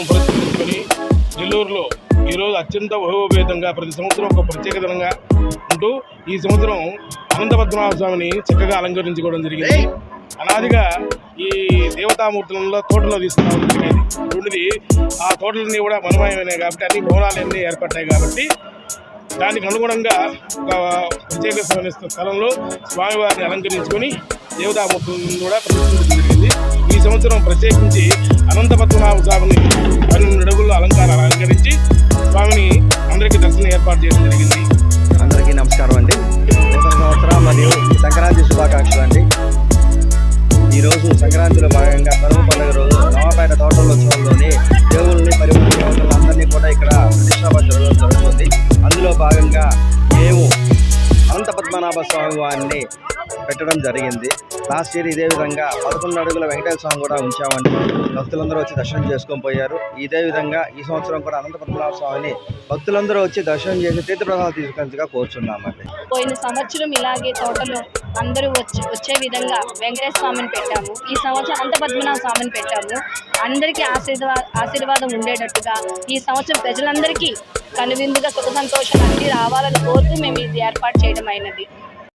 పురస్కరించుకొని నెల్లూరులో ఈరోజు అత్యంత వైభవపేతంగా ప్రతి సంవత్సరం ఒక ప్రత్యేక దినంగా ఉంటూ ఈ సంవత్సరం అనంత పద్మనాభ స్వామిని చక్కగా అలంకరించుకోవడం జరిగింది. అనాదిగా ఈ దేవతామూర్తులలో తోటలో తీసుకురావడం జరిగేది. రెండుది ఆ తోటలన్నీ కూడా మనమయమైనవి కాబట్టి అన్ని భవనాలన్నీ ఏర్పడ్డాయి కాబట్టి దానికి అనుగుణంగా ఒక ప్రత్యేక స్థలంలో స్వామివారిని అలంకరించుకొని దేవతామూర్తులను కూడా ప్రదర్శించడం జరిగింది. ఈ సంవత్సరం ప్రత్యేకించి అనంత పద్మనాభ స్వామిని 12 అడుగుల్లో అలంకరించి స్వామిని అందరికీ దర్శనం ఏర్పాటు చేయడం జరిగింది. అందరికీ నమస్కారం అండి. నూతన సంవత్సరం మరియు సంక్రాంతి శుభాకాంక్షలు అండి. ఈరోజు సంక్రాంతిలో భాగంగా కనుమ పండుగ రోజు నవాపేట తోటలోత్సవంలోని దేవుళ్ళని పరిమళందరినీ కూడా ఇక్కడ ప్రతిష్టాపన జరుగుతుంది. అందులో భాగంగా మేము అనంత పద్మనాభ స్వామి వారిని పెట్టడం జరిగింది. లాస్ట్ ఇయర్ ఇదే విధంగా 11 అడుగుల వెంకటేశ్వర స్వామి కూడా ఉంచామండి. భక్తులందరూ వచ్చి దర్శనం చేసుకొని పోయారు. ఇదే విధంగా ఈ సంవత్సరం కూడా అనంత పద్మనాభ స్వామిని భక్తులందరూ వచ్చి దర్శనం చేసి తీర్థప్రసాదాలు తీసుకునేందుగా కోరుచున్నామండి. పోయిన సంవత్సరం ఇలాగే తోటలో అందరూ వచ్చే విధంగా వెంకటేశ్వర స్వామిని పెట్టాము. ఈ సంవత్సరం అనంత పద్మనాభ స్వామిని పెట్టాము. అందరికీ ఆశీర్వాదం ఉండేటట్టుగా ఈ సంవత్సరం ప్రజలందరికీ కనువిందుగా సుఖ సంతోషం అన్ని రావాలని కోరుతూ మేము ఇది ఏర్పాటు చేయడం అయినది.